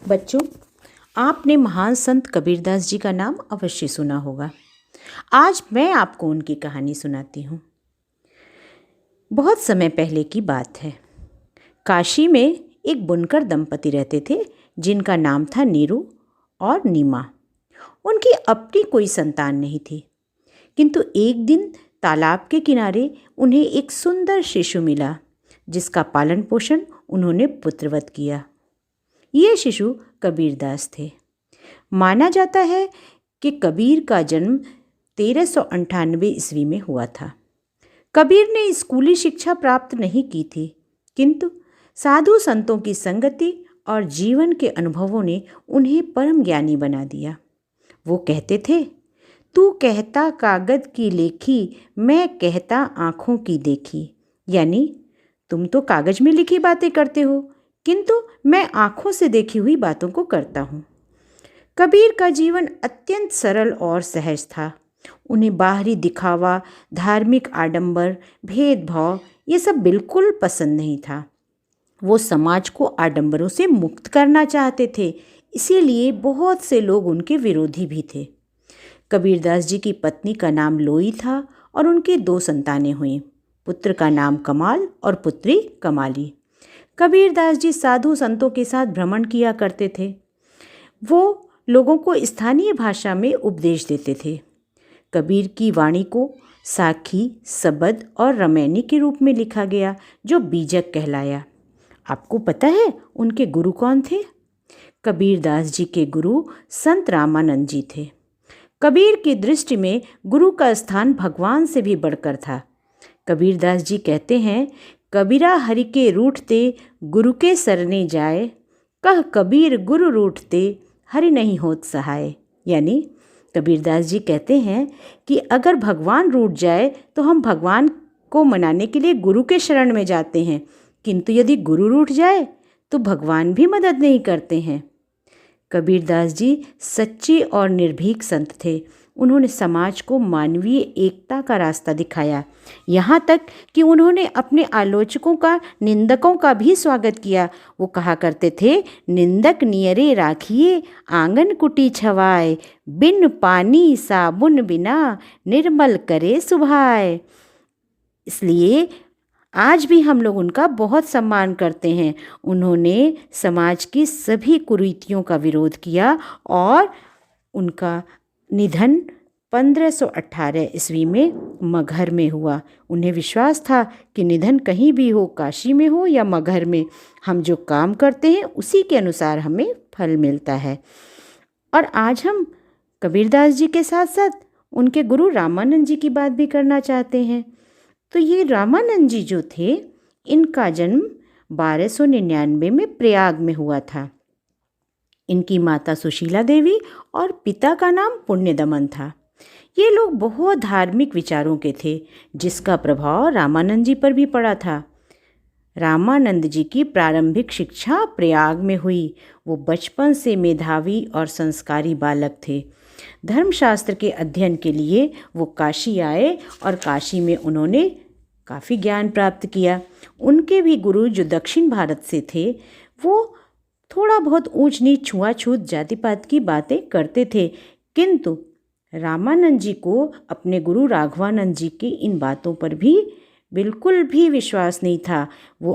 बच्चों, आपने महान संत कबीरदास जी का नाम अवश्य सुना होगा। आज मैं आपको उनकी कहानी सुनाती हूँ। बहुत समय पहले की बात है। काशी में एक बुनकर दंपति रहते थे जिनका नाम था नीरू और नीमा। उनकी अपनी कोई संतान नहीं थी, किंतु एक दिन तालाब के किनारे उन्हें एक सुंदर शिशु मिला जिसका पालन पोषण उन्होंने पुत्रवत किया। ये शिशु कबीरदास थे। माना जाता है कि कबीर का जन्म 1398 ईस्वी में हुआ था। कबीर ने स्कूली शिक्षा प्राप्त नहीं की थी, किंतु साधु संतों की संगति और जीवन के अनुभवों ने उन्हें परम ज्ञानी बना दिया। वो कहते थे, तू कहता कागज की लेखी, मैं कहता आँखों की देखी। यानी तुम तो कागज में लिखी बातें करते हो, किंतु मैं आँखों से देखी हुई बातों को करता हूँ। कबीर का जीवन अत्यंत सरल और सहज था। उन्हें बाहरी दिखावा, धार्मिक आडंबर, भेदभाव ये सब बिल्कुल पसंद नहीं था। वो समाज को आडंबरों से मुक्त करना चाहते थे, इसीलिए बहुत से लोग उनके विरोधी भी थे। कबीरदास जी की पत्नी का नाम लोई था और उनके 2 संतानें हुईं। पुत्र का नाम कमाल और पुत्री कमाली। कबीरदास जी साधु संतों के साथ भ्रमण किया करते थे। वो लोगों को स्थानीय भाषा में उपदेश देते थे। कबीर की वाणी को साखी, सबद और रमैनी के रूप में लिखा गया, जो बीजक कहलाया। आपको पता है उनके गुरु कौन थे? कबीरदास जी के गुरु संत रामानंद जी थे। कबीर की दृष्टि में गुरु का स्थान भगवान से भी बढ़कर था। कबीरदास जी कहते हैं, कबीरा हरि के रूठते गुरु के सरने जाए, कह कबीर गुरु रूठते हरि नहीं होत सहाय। यानी कबीरदास जी कहते हैं कि अगर भगवान रूठ जाए तो हम भगवान को मनाने के लिए गुरु के शरण में जाते हैं, किंतु यदि गुरु रूठ जाए तो भगवान भी मदद नहीं करते हैं। कबीरदास जी सच्चे और निर्भीक संत थे। उन्होंने समाज को मानवीय एकता का रास्ता दिखाया, यहाँ तक कि उन्होंने अपने आलोचकों का, निंदकों का भी स्वागत किया। वो कहा करते थे, निंदक नियरे राखिए आंगन कुटी छवाए, बिन पानी साबुन बिना निर्मल करे सुभाए। इसलिए आज भी हम लोग उनका बहुत सम्मान करते हैं। उन्होंने समाज की सभी कुरीतियों का विरोध किया और उनका निधन 1518 ईस्वी में मगहर में हुआ। उन्हें विश्वास था कि निधन कहीं भी हो, काशी में हो या मगहर में, हम जो काम करते हैं उसी के अनुसार हमें फल मिलता है। और आज हम कबीरदास जी के साथ साथ उनके गुरु रामानंद जी की बात भी करना चाहते हैं। तो ये रामानंद जी जो थे, इनका जन्म 1299 में प्रयाग में हुआ था। इनकी माता सुशीला देवी और पिता का नाम पुण्यदमन था। ये लोग बहुत धार्मिक विचारों के थे, जिसका प्रभाव रामानंद जी पर भी पड़ा था। रामानंद जी की प्रारंभिक शिक्षा प्रयाग में हुई। वो बचपन से मेधावी और संस्कारी बालक थे। धर्मशास्त्र के अध्ययन के लिए वो काशी आए और काशी में उन्होंने काफ़ी ज्ञान प्राप्त किया। उनके भी गुरु जो दक्षिण भारत से थे, वो थोड़ा बहुत ऊंच नीच, छुआछूत, जाति पात की बातें करते थे, किंतु रामानंद जी को अपने गुरु राघवानंद जी की इन बातों पर भी बिल्कुल भी विश्वास नहीं था। वो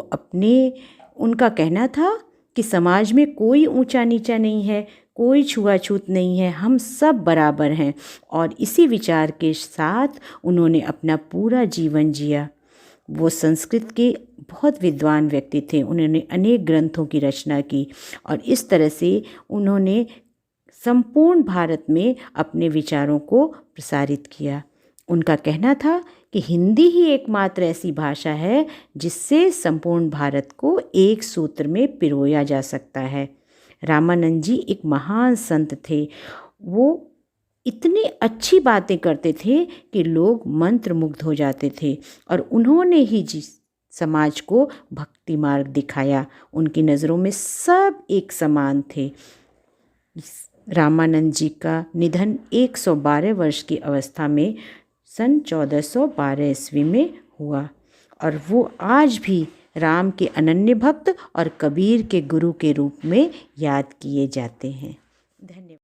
उनका कहना था कि समाज में कोई ऊंचा नीचा नहीं है, कोई छुआछूत नहीं है, हम सब बराबर हैं। और इसी विचार के साथ उन्होंने अपना पूरा जीवन जिया। वो संस्कृत के बहुत विद्वान व्यक्ति थे, उन्होंने अनेक ग्रंथों की रचना की और इस तरह से उन्होंने संपूर्ण भारत में अपने विचारों को प्रसारित किया। उनका कहना था कि हिंदी ही एकमात्र ऐसी भाषा है जिससे संपूर्ण भारत को एक सूत्र में पिरोया जा सकता है। रामानंद जी एक महान संत थे। वो इतनी अच्छी बातें करते थे कि लोग मंत्रमुग्ध हो जाते थे और उन्होंने ही जिस समाज को भक्ति मार्ग दिखाया। उनकी नज़रों में सब एक समान थे। रामानंद जी का निधन 112 वर्ष की अवस्था में सन 1412 ईस्वी में हुआ और वो आज भी राम के अनन्य भक्त और कबीर के गुरु के रूप में याद किए जाते हैं। धन्यवाद।